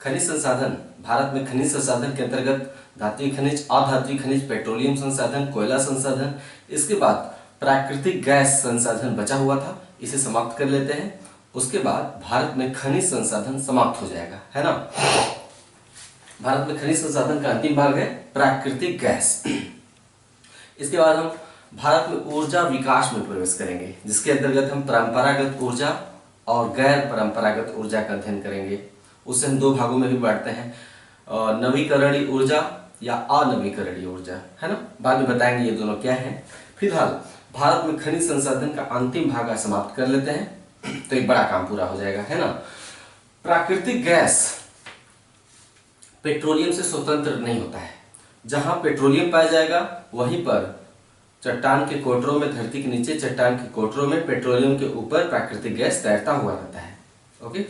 खनिज संसाधन, भारत में खनिज संसाधन के अंतर्गत धात्विक खनिज, अधात्विक खनिज, पेट्रोलियम संसाधन, कोयला संसाधन, इसके बाद प्राकृतिक गैस संसाधन बचा हुआ था, इसे समाप्त कर लेते हैं। उसके बाद भारत में खनिज संसाधन समाप्त हो जाएगा, है ना। भारत में खनिज संसाधन का अंतिम भाग है प्राकृतिक गैस। इसके बाद हम भारत में ऊर्जा विकास में प्रवेश करेंगे, जिसके अंतर्गत हम परंपरागत ऊर्जा और गैर परंपरागत ऊर्जा का अध्ययन करेंगे। उसे हम दो भागों में भी बांटते हैं, नवीकरणीय ऊर्जा या अनवीकरणीय ऊर्जा, है ना। बाद में बताएंगे ये दोनों क्या है। फिलहाल भारत में खनिज संसाधन का अंतिम भाग समाप्त कर लेते हैं, तो एक बड़ा काम पूरा हो जाएगा, है ना। प्राकृतिक गैस पेट्रोलियम से स्वतंत्र नहीं होता है। जहां पेट्रोलियम पाया जाएगा वहीं पर चट्टान के कोटरों में, धरती के नीचे चट्टान के कोटरों में पेट्रोलियम के ऊपर प्राकृतिक गैस तैरता हुआ रहता है। ओके,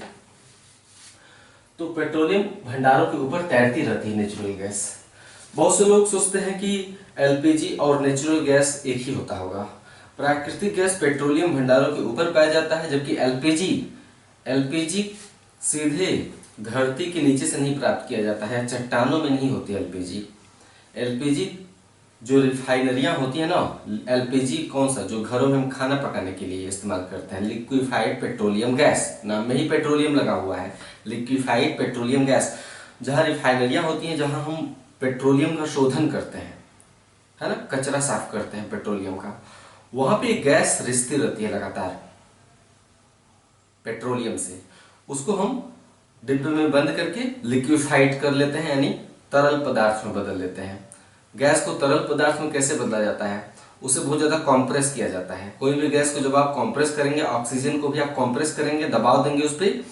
तो पेट्रोलियम भंडारों के ऊपर तैरती रहती है नेचुरल गैस। बहुत से लोग सोचते हैं कि एलपीजी और नेचुरल गैस एक ही होता होगा। प्राकृतिक गैस पेट्रोलियम भंडारों के ऊपर पाया जाता है, जबकि एलपीजी सीधे धरती के नीचे से नहीं प्राप्त किया जाता है, चट्टानों में नहीं होती एलपीजी जो रिफाइनरियां होती है ना, एलपीजी कौन सा, जो घरों में हम खाना पकाने के लिए इस्तेमाल करते हैं, लिक्विफाइड पेट्रोलियम गैस, नाम में ही पेट्रोलियम लगा हुआ है, लिक्विफाइड पेट्रोलियम गैस। जहाँ रिफाइनरियां होती हैं, जहाँ हम पेट्रोलियम का शोधन करते हैं, है ना, कचरा साफ करते हैं पेट्रोलियम का, वहां पे गैस रिसती रहती है लगातार पेट्रोलियम से। उसको हम डिब्बे में बंद करके लिक्विफाइड कर लेते हैं, यानी तरल पदार्थ में बदल लेते हैं। गैस को तरल पदार्थ में कैसे बदला जाता है, उसे बहुत ज़्यादा कॉम्प्रेस किया जाता है। कोई भी गैस को जब आप कॉम्प्रेस करेंगे, ऑक्सीजन को भी आप कॉम्प्रेस करेंगे, दबाव देंगे उस पर,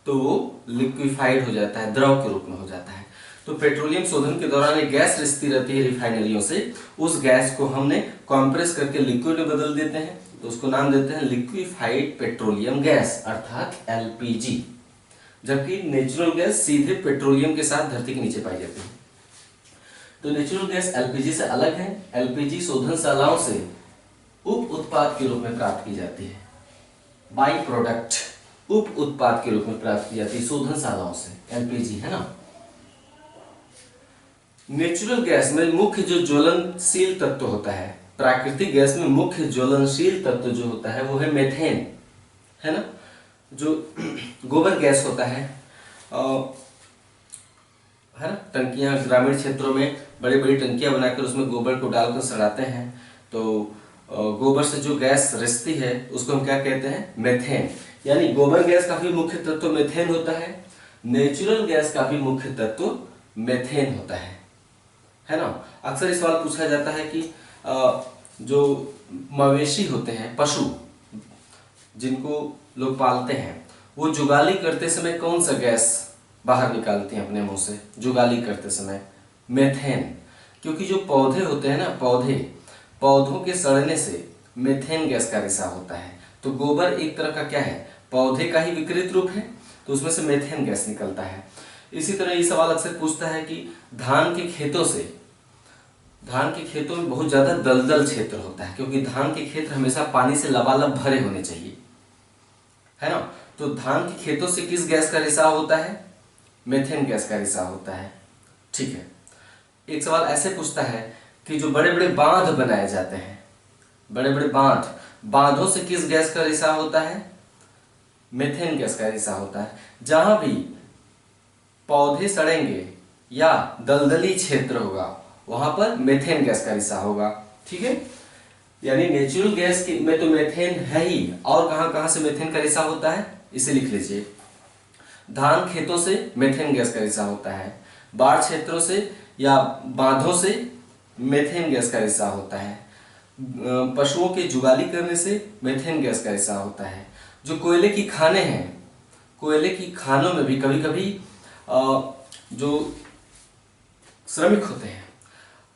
तो वो लिक्विफाइड हो जाता है, द्रव के रूप में हो जाता है। तो पेट्रोलियम शोधन के दौरान एक गैस रिसती रहती है रिफाइनरियों से, उस गैस को हमने कॉम्प्रेस करके लिक्विड में बदल देते हैं, तो उसको नाम देते हैं लिक्विफाइड पेट्रोलियम गैस, अर्थात एलपीजी। जबकि नेचुरल गैस सीधे पेट्रोलियम के साथ धरती के नीचे पाई जाती है। तो नेचुरल गैस एलपीजी से अलग है। एलपीजी शोधनशालाओं से उप उत्पाद के रूप में प्राप्त की जाती है, बाई प्रोडक्ट, उप उत्पाद के रूप में प्राप्त की जाती है शोधनशालाओं से, एलपीजी, है ना। नेचुरल गैस में मुख्य जो ज्वलनशील तत्व होता है, प्राकृतिक गैस में मुख्य ज्वलनशील तत्व जो होता है वो है मेथेन, है ना। जो गोबर गैस होता है ना, टंकियां ग्रामीण क्षेत्रों में बड़ी बड़ी टंकियां बनाकर उसमें गोबर को डालकर सड़ाते हैं, तो गोबर से जो गैस रिसती है उसको हम क्या कहते हैं, मेथेन। यानी गोबर गैस का भी मुख्य तत्व मेथेन होता है, नेचुरल गैस का भी मुख्य तत्व मेथेन होता है ना। अक्सर इस सवाल पूछा जाता है कि जो मवेशी होते हैं, पशु जिनको लोग पालते हैं, वो जुगाली करते समय कौन सा गैस बाहर निकालते हैं अपने मुंह से जुगाली करते समय, मेथेन। क्योंकि जो पौधे होते हैं ना, पौधों के सड़ने से मेथेन गैस का रिसाव होता है। तो गोबर एक तरह का क्या है, पौधे का ही विकृत रूप है, तो उसमें से मेथेन गैस निकलता है। इसी तरह ये सवाल अक्सर पूछता है कि धान के खेतों में बहुत ज्यादा दलदल क्षेत्र होता है, क्योंकि धान के खेत हमेशा पानी से लबालब भरे होने चाहिए, है ना। तो धान के खेतों से किस गैस का रिसाव होता है, मेथेन गैस का रिसाव होता है। ठीक है, एक सवाल ऐसे पूछता है कि जो बड़े बड़े बांध बनाए जाते हैं, बड़े बड़े बांधों से किस गैस का रिसाव होता है, मेथेन गैस का रिसाव होता है। जहां भी पौधे सड़ेंगे या दलदली क्षेत्र होगा वहां पर मेथेन गैस का रिसाव होगा। ठीक है, यानी नेचुरल गैस में तो मेथेन है ही, और कहां कहां से मेथेन का रिसाव होता है इसे लिख लीजिए। धान खेतों से मेथेन गैस का रिसाव होता है, बाढ़ क्षेत्रों से या बांधों से मेथेन गैस का रिसाव होता है, पशुओं के जुगाली करने से मेथेन गैस का रिसाव होता है। जो कोयले की खानें हैं, कोयले की खानों में भी कभी कभी जो श्रमिक होते हैं,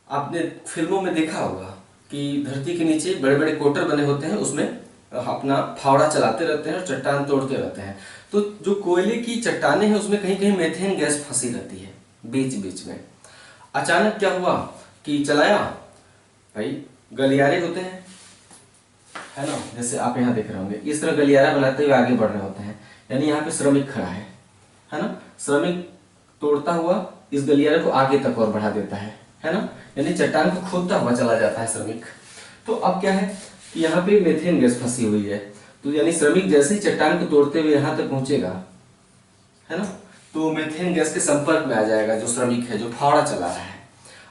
आपने फिल्मों में देखा होगा कि धरती के नीचे बड़े बड़े कोटर बने होते हैं, उसमें अपना फावड़ा चलाते रहते हैं और चट्टान तोड़ते रहते हैं। तो जो कोयले की चट्टानें हैं उसमें कहीं कहीं मेथेन गैस फंसी रहती है बीच बीच में। अचानक क्या हुआ कि चलाया, भाई गलियारे होते हैं, है ना, जैसे आप यहाँ देख रहे होंगे, इस तरह गलियारा बनाते हुए आगे बढ़ रहे होते हैं, यानी यहाँ पे श्रमिक खड़ा है ना, श्रमिक तोड़ता हुआ इस गलियारे को आगे तक और बढ़ा देता है ना, यानी चट्टान को खोदता हुआ चला जाता है श्रमिक। तो अब क्या है कि यहाँ पे मीथेन गैस फंसी हुई है, तो यानी श्रमिक जैसे ही चट्टान को तोड़ते हुए यहाँ तक पहुंचेगा, है ना, तो मीथेन गैस के संपर्क में आ जाएगा जो श्रमिक है, जो फावड़ा चला रहा है।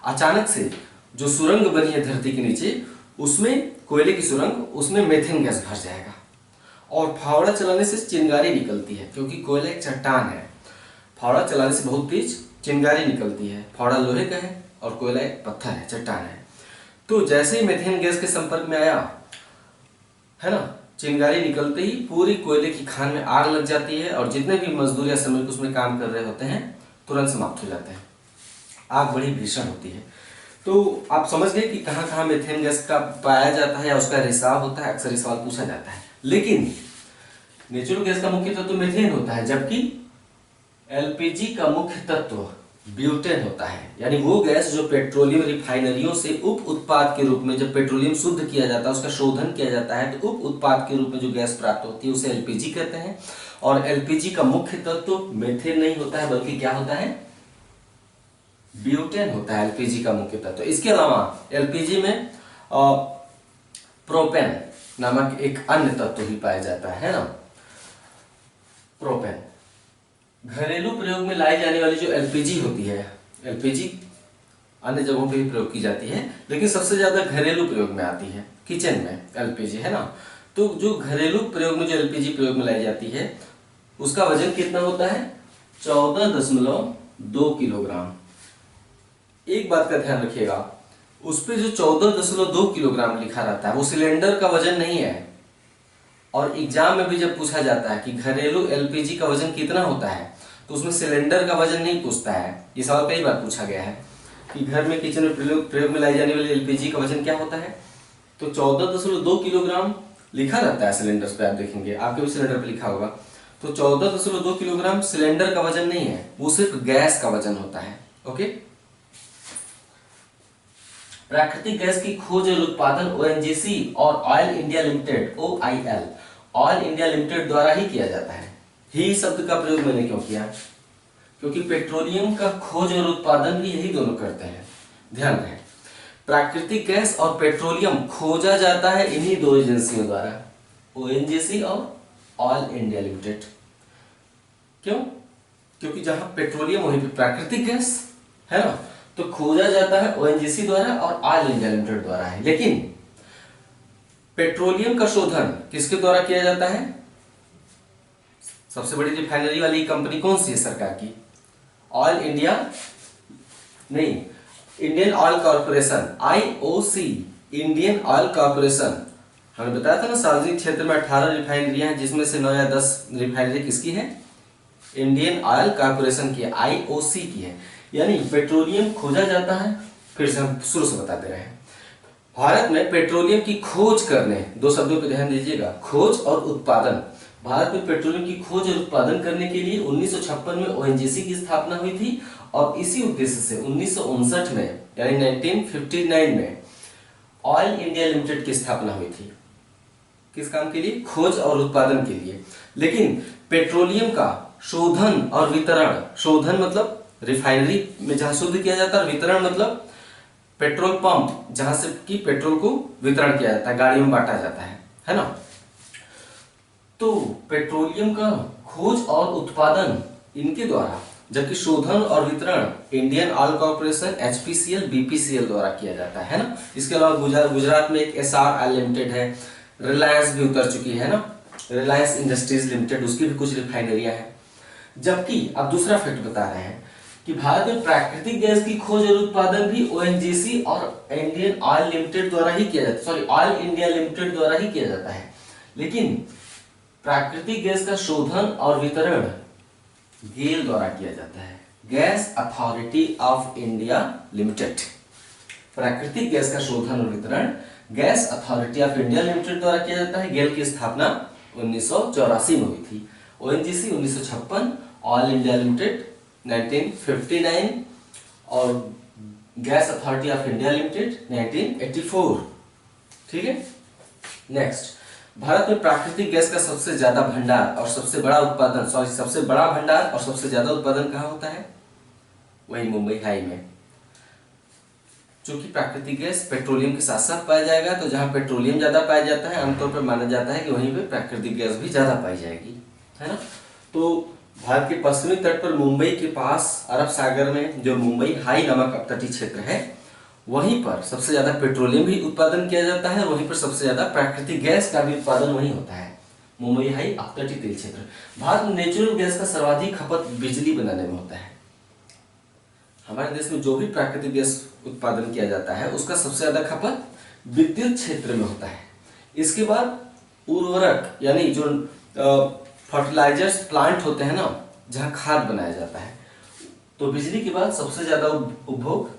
अचानक से जो सुरंग बनी है धरती के नीचे, उसमें कोयले की सुरंग, उसमें मीथेन गैस भर जाएगा और फावड़ा चलाने से चिंगारी निकलती है, क्योंकि कोयला एक चट्टान है। फावड़ा चलाने से बहुत तेज चिंगारी निकलती है। फावड़ा लोहे का है और कोयला एक पत्थर है, चट्टान है। तो जैसे ही मीथेन गैस के संपर्क में आया, है ना, चिंगारी निकलते ही पूरी कोयले की खान में आग लग जाती है और जितने भी मजदूर या श्रमिक उसमें काम कर रहे होते हैं तुरंत समाप्त हो जाते हैं। आग बड़ी भीषण होती है। तो आप समझ गए कि कहाँ कहाँ मीथेन गैस का पाया जाता है या उसका रिसाव होता है। अक्सर ये सवाल पूछा जाता है। लेकिन नेचुरल गैस का मुख्य तत्व मीथेन होता है, जबकि एलपीजी का मुख्य तत्व ब्यूटेन होता है। यानी वो गैस जो पेट्रोलियम रिफाइनरियों से उप उत्पाद के रूप में, जब पेट्रोलियम शुद्ध किया जाता है, उसका शोधन किया जाता है, तो उप उत्पाद के रूप में जो गैस प्राप्त होती है उसे एलपीजी कहते हैं। और एलपीजी का मुख्य तत्व मीथेन नहीं होता है, बल्कि क्या होता है, ब्यूटेन होता है एलपीजी का मुख्य तत्व। इसके अलावा एलपीजी में प्रोपेन नामक एक अन्य तत्व भी पाया जाता है ना। प्रोपेन घरेलू प्रयोग में लाई जाने वाली जो एलपीजी होती है, एलपीजी अन्य जगहों पे भी प्रयोग की जाती है, लेकिन सबसे ज्यादा घरेलू प्रयोग में आती है, किचन में एलपीजी, है ना। तो जो घरेलू प्रयोग में जो एलपीजी प्रयोग में लाई जाती है उसका वजन कितना होता है, 14.2 किलोग्राम। एक बात का ध्यान रखिएगा, उस पे जो 14.2 किलोग्राम लिखा रहता है वो सिलेंडर का वजन नहीं है। और एग्जाम में भी जब पूछा जाता है कि घरेलू एलपीजी का वजन कितना होता है, तो उसमें सिलेंडर का वजन नहीं पूछता है। ये सवाल कई बार पूछा गया है कि घर में किचन में प्रयोग में लाई जाने वाली एलपीजी का वजन क्या होता है, तो 14.2 किलोग्राम लिखा रहता है सिलेंडर पे। आप देखेंगे आपके भी सिलेंडर पे लिखा होगा। तो 14.2 किलोग्राम सिलेंडर का वजन नहीं है, वो सिर्फ गैस का वजन होता है। ओके। प्राकृतिक गैस की खोज और उत्पादन ओएनजीसी और oil India limited OIL, oil India limited द्वारा ही किया जाता है। ही शब्द का प्रयोग मैंने क्यों किया, क्योंकि पेट्रोलियम का खोज और उत्पादन भी यही दोनों करते हैं। ध्यान रहे, प्राकृतिक गैस और पेट्रोलियम खोजा जाता है इन्हीं दो एजेंसियों द्वारा, ओएनजीसी और ऑयल इंडिया लिमिटेड। क्यों, क्योंकि जहां पेट्रोलियम वहीं पे प्राकृतिक गैस, है ना। तो खोजा जाता है ओएनजीसी द्वारा और ऑयल इंडिया लिमिटेड द्वारा है। लेकिन पेट्रोलियम का शोधन किसके द्वारा किया जाता है, सबसे बड़ी रिफाइनरी वाली कंपनी कौन सी है सरकार की, ऑयल इंडिया नहीं, Indian oil corporation, IOC, Indian oil corporation. हमने बताया था ना सार्वजनिक क्षेत्र में 18 रिफाइनरियां हैं, जिसमें से 9 या 10 रिफाइनरी किसकी है, इंडियन ऑयल कॉर्पोरेशन की है, IOC की है। यानी पेट्रोलियम खोजा जाता है। फिर से हम शुरू से बताते रहे, भारत में पेट्रोलियम की खोज करने, दो शब्दों पर ध्यान दीजिएगा, खोज और उत्पादन। भारत में पेट्रोलियम की खोज और उत्पादन करने के लिए 1956 में ओएनजीसी की स्थापना हुई थी और इसी उद्देश्य से 1959 में यानी 1959 में ऑयल इंडिया लिमिटेड की स्थापना हुई थी। किस काम के लिए, खोज और उत्पादन के लिए। लेकिन पेट्रोलियम का शोधन और वितरण, शोधन मतलब रिफाइनरी में जहां शुद्ध किया जाता है, और वितरण मतलब पेट्रोल पंप जहां से कि पेट्रोल को वितरण किया जाता है, गाड़ियों में बांटा जाता है ना। तो पेट्रोलियम का खोज और उत्पादन इनके द्वारा, जबकि शोधन और वितरण Indian oil corporation HPCL BPCL द्वारा किया जाता है ना। इसके अलावा गुजरात में एक SRL लिमिटेड है, रिलायंस भी उतर चुकी है ना, रिलायंस इंडस्ट्रीज लिमिटेड, उसकी भी कुछ रिफाइनरियां हैं। जबकि अब दूसरा फैक्ट बता रहे हैं कि भारत में प्राकृतिक गैस की खोज और उत्पादन भी ONGC और इंडियन ऑयल लिमिटेड द्वारा ही किया जाता है, सॉरी ऑयल इंडिया लिमिटेड द्वारा ही किया जाता है। लेकिन प्राकृतिक गैस का शोधन और वितरण गेल द्वारा किया जाता है, gas authority of India limited. प्राकृतिक गैस का शोधन और वितरण gas authority of India limited द्वारा किया जाता है। गेल की स्थापना 1984 में हुई थी, ONGC 1956, ऑयल इंडिया लिमिटेड 1959 और gas authority of India limited 1984। ठीक है। नेक्स्ट, भारत में प्राकृतिक गैस का सबसे ज्यादा भंडार और सबसे बड़ा उत्पादन, सबसे बड़ा भंडार और सबसे ज्यादा उत्पादन कहाँ होता है? वही मुंबई हाई में। क्योंकि प्राकृतिक गैस पेट्रोलियम के साथ साथ पाया जाएगा, तो जहां पेट्रोलियम ज्यादा पाया जाता है आमतौर पर माना जाता है कि वहीं पे प्राकृतिक गैस भी ज्यादा पाई जाएगी, है ना। तो भारत के पश्चिमी तट पर मुंबई के पास अरब सागर में जो मुंबई हाई नामक अपतटीय क्षेत्र है, वहीं पर सबसे ज्यादा पेट्रोलियम भी उत्पादन किया जाता है, वहीं पर सबसे ज्यादा प्राकृतिक गैस का भी उत्पादन वहीं होता है, मुंबई हाई अपतटीय तेल क्षेत्र। भारत में नेचुरल गैस का सर्वाधिक खपत बिजली बनाने में होता है। हमारे देश में जो भी प्राकृतिक गैस उत्पादन किया जाता है उसका सबसे ज्यादा खपत विद्युत क्षेत्र में होता है। इसके बाद उर्वरक यानी जो फर्टिलाइजर्स प्लांट होते हैं ना, जहाँ खाद बनाया जाता है, तो बिजली के बाद सबसे ज्यादा उपभोग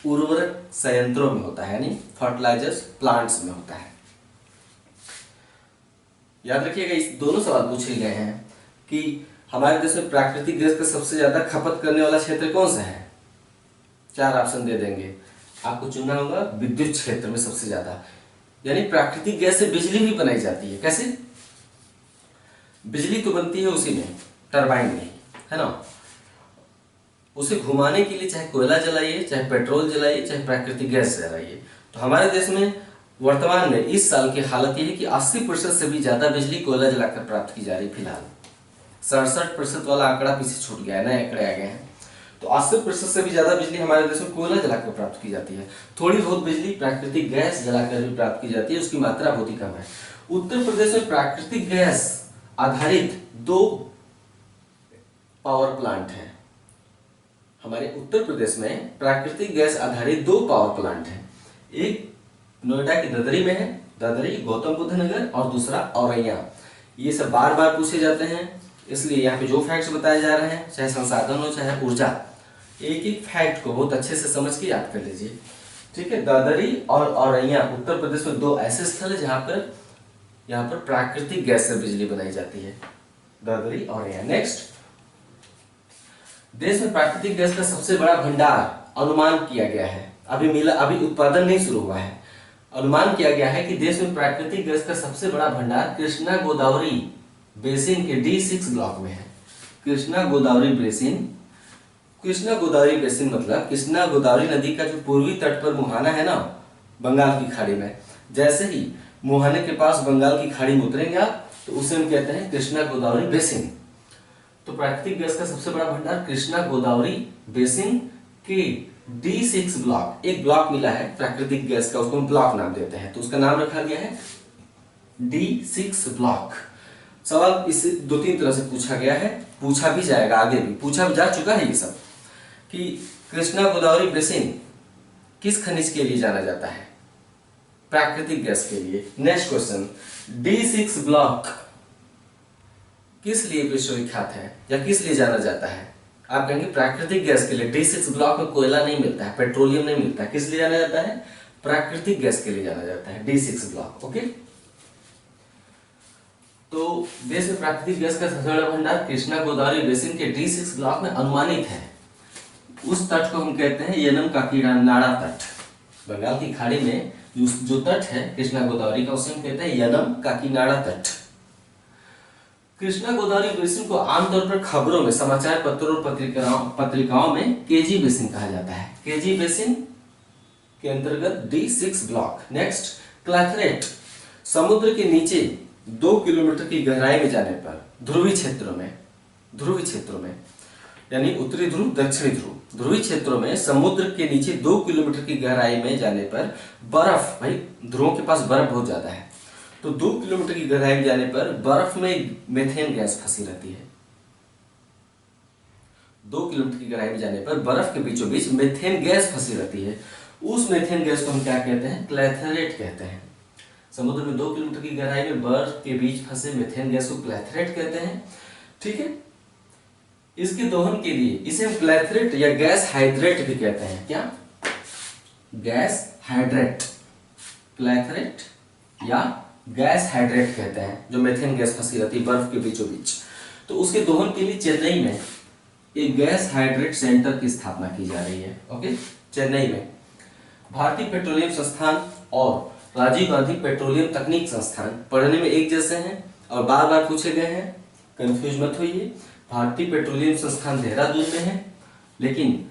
उर्वरक संयंत्रों में होता है, यानी फर्टिलाइजर्स प्लांट्स में होता है। याद रखिएगा, इस दोनों सवाल पूछे गए हैं कि हमारे देश में प्राकृतिक गैस का सबसे ज्यादा खपत करने वाला क्षेत्र कौन सा है। 4 ऑप्शन दे देंगे, आपको चुनना होगा विद्युत क्षेत्र में सबसे ज्यादा, यानी प्राकृतिक गैस से बिजली भी बनाई जाती है। कैसे? बिजली तो बनती है उसी में, टरबाइन में, है ना। उसे घुमाने के लिए चाहे कोयला जलाइए, चाहे पेट्रोल जलाइए, चाहे प्राकृतिक गैस जलाइए। तो हमारे देश में वर्तमान में इस साल की हालत यह है कि 80% से भी ज्यादा बिजली कोयला जलाकर प्राप्त की जा रही है। फिलहाल 67% वाला आंकड़ा पीछे छूट गया है, नए आंकड़े आ गए हैं। तो 80% से भी ज्यादा बिजली हमारे देश में कोयला जलाकर प्राप्त की जाती है। थोड़ी बहुत बिजली प्राकृतिक गैस जलाकर भी प्राप्त की जाती है, उसकी मात्रा बहुत ही कम है। उत्तर प्रदेश में प्राकृतिक गैस आधारित 2 पावर प्लांट हैं। हमारे उत्तर प्रदेश में प्राकृतिक गैस आधारित 2 पावर प्लांट हैं। एक नोएडा की ददरी में है, ददरी गौतम बुद्ध नगर, और दूसरा औरैया। ये सब बार बार पूछे जाते हैं, इसलिए यहाँ पे जो फैक्ट्स बताए जा रहे हैं, चाहे संसाधन हो चाहे ऊर्जा, एक एक फैक्ट को बहुत अच्छे से समझ के याद कर लीजिए, ठीक है। ददरी और औरैया उत्तर प्रदेश में 2 ऐसे स्थल है जहाँ पर प्राकृतिक गैस से बिजली बनाई जाती है, ददरी और औरैया। नेक्स्ट, देश में प्राकृतिक गैस का सबसे बड़ा भंडार अनुमान किया गया है, अभी उत्पादन नहीं शुरू हुआ है। अनुमान किया गया है कि देश में प्राकृतिक गैस का सबसे बड़ा भंडार कृष्णा गोदावरी बेसिन के D6 ब्लॉक में है। कृष्णा गोदावरी बेसिन मतलब कृष्णा गोदावरी नदी का जो पूर्वी तट पर मुहाना है ना, बंगाल की खाड़ी में, जैसे ही मुहाने के पास बंगाल की खाड़ी में उतरेंगे आप, तो उसे हम कहते हैं कृष्णा गोदावरी बेसिन। तो प्राकृतिक गैस का सबसे बड़ा भंडार कृष्णा गोदावरी बेसिन के D6 ब्लॉक, एक ब्लॉक मिला है प्राकृतिक गैस का, उसको हम ब्लॉक नाम देते हैं, तो उसका नाम रखा गया है D6 ब्लॉक। सवाल इस 2-3 तरह से पूछा गया है, पूछा भी जाएगा, आगे भी पूछा जा चुका है ये सब, कि कृष्णा गोदावरी बेसिन किस खनिज के लिए जाना जाता है? प्राकृतिक गैस के लिए। नेक्स्ट क्वेश्चन, D6 ब्लॉक किस लिए विश्वविख्यात है या किस लिए जाना जाता है? आप कहेंगे प्राकृतिक गैस के लिए। D6 ब्लॉक में कोयला नहीं मिलता है, पेट्रोलियम नहीं मिलता है, किस लिए जाना जाता है? प्राकृतिक गैस के लिए जाना जाता है, D6 ब्लॉक। ओके, तो देश में प्राकृतिक गैस का सबसे बड़ा भंडार कृष्णा गोदावरी बेसिन के D6 ब्लॉक में अनुमानित है। उस तट को हम कहते हैं यनम काकीनाड़ा तट। बंगाल की खाड़ी में जो तट है कृष्णा गोदावरी का, उसे हम कहते हैं यनम काकीनाड़ा तट। कृष्णा गोदावरी बेसिन को आमतौर पर खबरों में, समाचार पत्रों और पत्रिकाओं में केजी बेसिन कहा जाता है। केजी बेसिन के अंतर्गत D6 ब्लॉक। नेक्स्ट, क्लैथरेट समुद्र के नीचे 2 किलोमीटर की गहराई में जाने पर ध्रुवीय क्षेत्रों में यानी उत्तरी ध्रुव, दक्षिणी ध्रुव, ध्रुवीय क्षेत्रों में समुद्र के नीचे 2 किलोमीटर की गहराई में जाने पर बर्फ, भाई ध्रुवों के पास बर्फ बहुत ज्यादा है, तो 2 किलोमीटर की गहराई में जाने पर बर्फ में मेथेन गैस फंसी रहती है। 2 किलोमीटर की गहराई में जाने पर बर्फ के बीचों बीच मेथेन गैस फंसी रहती है। उस मेथेन गैस को हम क्या कहते हैं? क्लैथरेट कहते हैं। समुद्र में 2 किलोमीटर की गहराई में बर्फ के बीच फंसे मेथेन गैस को क्लैथरेट कहते हैं, ठीक है। इसके दोहन के लिए इसे हम क्लैथरेट या गैस हाइड्रेट भी कहते हैं। क्या? गैस हाइड्रेट, क्लैथरेट या गैस हाइड्रेट कहते हैं, जो मेथेन गैस फंसी रहती है बर्फ के बीचों बीच। तो उसके दोहन के लिए चेन्नई में एक गैस हाइड्रेट सेंटर की स्थापना की जा रही है। ओके, चेन्नई में भारतीय पेट्रोलियम संस्थान और राजीव गांधी पेट्रोलियम तकनीक संस्थान, पढ़ने में एक जैसे हैं और बार बार पूछे गए हैं, कंफ्यूज मत होइए। भारतीय पेट्रोलियम संस्थान देहरादून में है, लेकिन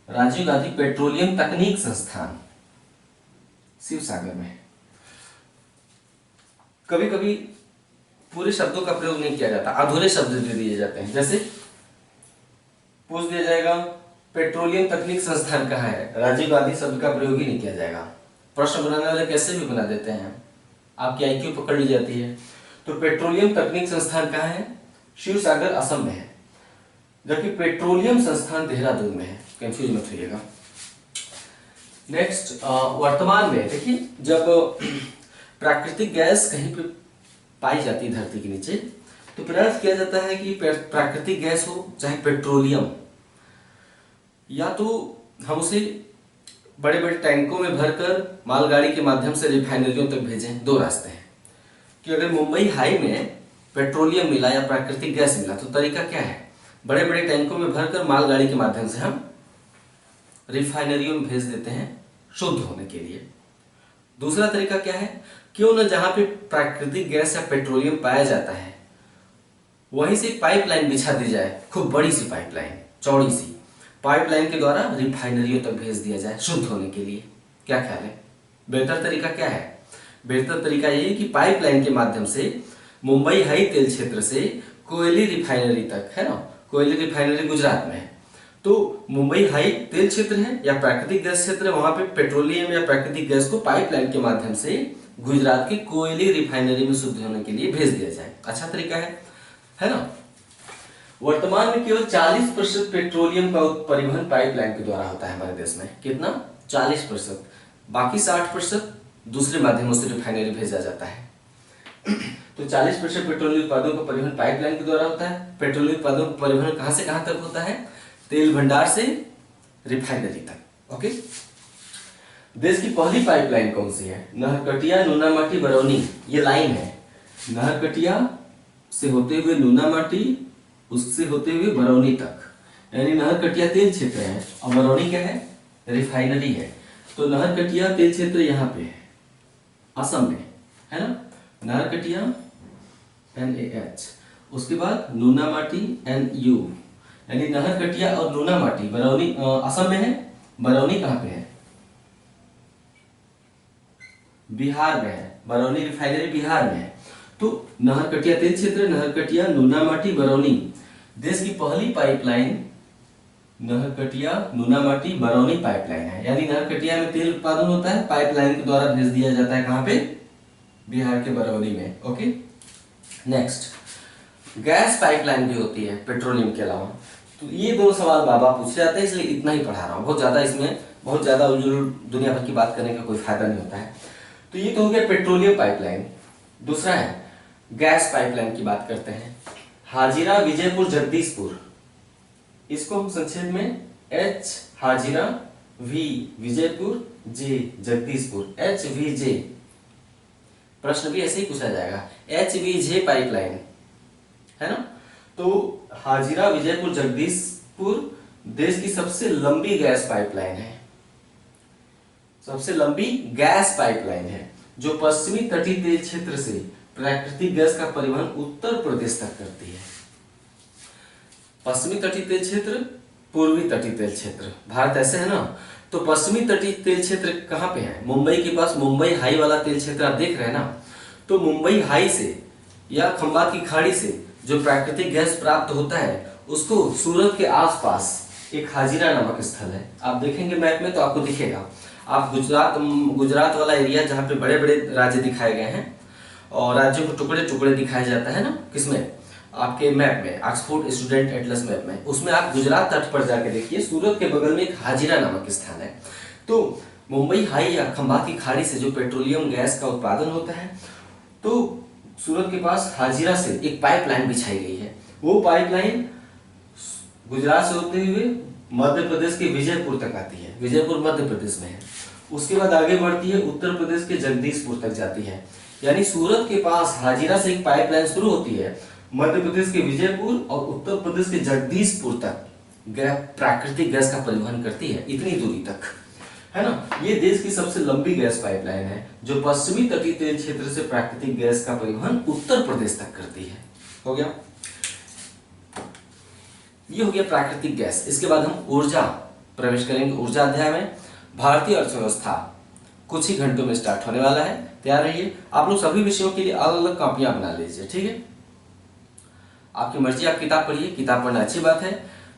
राजीव गांधी पेट्रोलियम तकनीक संस्थान शिव सागर में है। कभी कभी पूरे शब्दों का प्रयोग नहीं किया जाता, अधूरे शब्द दे दिए जाते हैं। जैसे पूछ दिया जाएगा पेट्रोलियम तकनीक संस्थान कहाँ है, राजीव गांधी शब्द का प्रयोग ही नहीं किया जाएगा। प्रश्न बनाने वाले कैसे भी बना देते हैं, आपकी आईक्यू पकड़ ली जाती है। तो पेट्रोलियम तकनीक संस्थान कहाँ है, शिव सागर असम में है, जबकि पेट्रोलियम संस्थान देहरादून में है, कंफ्यूज मत होइएगा। नेक्स्ट, वर्तमान में देखिए, जब प्राकृतिक गैस कहीं पे पाई जाती है धरती के नीचे, तो प्रयास किया जाता है कि प्राकृतिक गैस हो चाहे पेट्रोलियम, या तो हम उसे बड़े बड़े टैंकों में भरकर मालगाड़ी के माध्यम से रिफाइनरियों तक भेजें। दो रास्ते हैं कि अगर मुंबई हाई में पेट्रोलियम मिला या प्राकृतिक गैस मिला तो तरीका क्या है, बड़े बड़े टैंकों में भरकर मालगाड़ी के माध्यम से हम रिफाइनरियों में भेज देते हैं शुद्ध होने के लिए। दूसरा तरीका क्या है, क्यों न जहां पे प्राकृतिक गैस या पेट्रोलियम पाया जाता है वहीं से पाइपलाइन बिछा दी जाए, खूब बड़ी सी पाइपलाइन, चौड़ी सी पाइपलाइन के द्वारा रिफाइनरियों तक भेज दिया जाए शुद्ध होने के लिए। क्या ख्याल है, बेहतर तरीका क्या है? बेहतर तरीका यही कि पाइपलाइन के माध्यम से मुंबई हाई तेल क्षेत्र से कोयली रिफाइनरी तक, है ना, कोयली रिफाइनरी गुजरात में है, तो मुंबई हाई तेल क्षेत्र है या प्राकृतिक गैस क्षेत्र है, वहां पे पेट्रोलियम या प्राकृतिक गैस को पाइपलाइन के माध्यम से गुजरात की कोयली रिफाइनरी में शुद्ध होने के लिए भेज दिया जाए। अच्छा तरीका है ना। वर्तमान में केवल 40% पेट्रोलियम का परिवहन पाइपलाइन के द्वारा होता है हमारे देश में। कितना? 40%। बाकी 60% दूसरे माध्यमों से रिफाइनरी भेजा जाता है। तो 40% पेट्रोलियम उत्पादों का परिवहन पाइपलाइन के द्वारा होता है। पेट्रोलियम उत्पादों का परिवहन कहां से कहां तक होता है? तेल भंडार से रिफाइनरी तक। ओके, देश की पहली पाइपलाइन कौन सी है? नहरकटिया नूनामाटी बरौनी, ये लाइन है। नहरकटिया से होते हुए नूनामाटी, उससे होते हुए बरौनी तक, यानी नहरकटिया तेल क्षेत्र है और बरौनी क्या है? रिफाइनरी है। तो नहरकटिया तेल क्षेत्र यहाँ पे है, असम में, है ना। नहरकटिया NaH, उसके बाद नूनामाटी NU, यानी नहरकटिया और नूनामाटी बरौनी असम में है। बरौनी कहाँ पे है? बिहार में है। बरौनी रिफाइनरी बिहार में है। तो नहरकटिया तेल क्षेत्र, नहरकटिया नूनामाटी बरौनी, देश की पहली पाइपलाइन नहरकटिया नूनामाटी बरौनी पाइपलाइन है। यानी नहरकटिया में तेल उत्पादन होता है, पाइपलाइन के द्वारा भेज दिया जाता है कहां पे? बिहार के बरौनी में। ओके, नेक्स्ट, गैस पाइपलाइन भी होती है पेट्रोलियम के अलावा। तो ये दो सवाल बाबा पूछे जाते हैं, इसलिए इतना ही पढ़ा रहा हूँ। बहुत ज्यादा दुनिया भर की बात करने का कोई फायदा नहीं होता है। तो ये तो हो गया पेट्रोलियम पाइपलाइन। दूसरा है गैस पाइपलाइन की बात करते हैं। हाजिरा विजयपुर जगदीशपुर, इसको हम संक्षेप में H हाजिरा, V Vijaypur, J Jagdishpur, HVJ। प्रश्न भी ऐसे ही पूछा जाएगा, HVJ पाइपलाइन, है ना। तो हाजिरा विजयपुर जगदीशपुर देश की सबसे लंबी गैस पाइपलाइन है, सबसे लंबी गैस पाइपलाइन है, जो पश्चिमी तटीय तेल क्षेत्र से प्राकृतिक गैस का परिवहन उत्तर प्रदेश तक करती है। पश्चिमी तटीय तेल क्षेत्र, पूर्वी तटीय तेल क्षेत्र, भारत ऐसे है ना। तो पश्चिमी तटीय तेल क्षेत्र कहाँ पे है? मुंबई के पास मुंबई हाई वाला तेल क्षेत्र आप देख रहे हैं ना। तो मुंबई हाई से या खंबात की खाड़ी से जो प्राकृतिक गैस प्राप्त होता है, उसको सूरत के आसपास एक हाजिरा नामक स्थल है, आप देखेंगे मैप में तो आपको दिखेगा। आप गुजरात वाला एरिया जहाँ पे बड़े बड़े राज्य दिखाए गए हैं और राज्यों को टुकड़े टुकड़े दिखाया जाता है ना, किसमें? आपके मैप में, ऑक्सफोर्ड स्टूडेंट एटलस मैप में, उसमें आप गुजरात तट पर जाके देखिए, सूरत के बगल में एक हाजिरा नामक स्थान है। तो मुंबई हाई या खंबात की खाड़ी से जो पेट्रोलियम गैस का उत्पादन होता है, तो सूरत के पास हाजिरा से एक पाइपलाइन बिछाई गई है। वो पाइपलाइन गुजरात से होते हुए मध्य प्रदेश के विजयपुर तक आती है, विजयपुर मध्य प्रदेश में है। उसके बाद आगे बढ़ती है, उत्तर प्रदेश के जगदीशपुर तक जाती है। यानी सूरत के पास हाजिरा से एक पाइपलाइन शुरू होती है, मध्य प्रदेश के विजयपुर और उत्तर प्रदेश के जगदीशपुर तक प्राकृतिक गैस का परिवहन करती है, इतनी दूरी तक। है ना। ये देश की सबसे लंबी गैस पाइपलाइन है जो पश्चिमी तटीय तेल क्षेत्र से प्राकृतिक गैस का परिवहन उत्तर प्रदेश तक करती है। हो गया, ये हो गया प्राकृतिक गैस। इसके बाद हम ऊर्जा प्रवेश करेंगे। ऊर्जा अध्याय में भारतीय अर्थव्यवस्था कुछ ही घंटों में स्टार्ट होने वाला है, तैयार रहिए। आप लोग सभी विषयों के लिए अलग अलग कॉपियां बना लीजिए, ठीक है। आपकी मर्जी, आप किताब पढ़िए, किताब पढ़ना अच्छी बात है।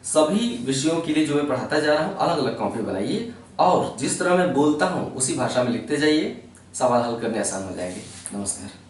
सभी विषयों के लिए जो मैं पढ़ाता जा रहा हूँ अलग अलग कॉपी बनाइए और जिस तरह मैं बोलता हूँ उसी भाषा में लिखते जाइए, सवाल हल करने आसान हो जाएंगे। नमस्कार।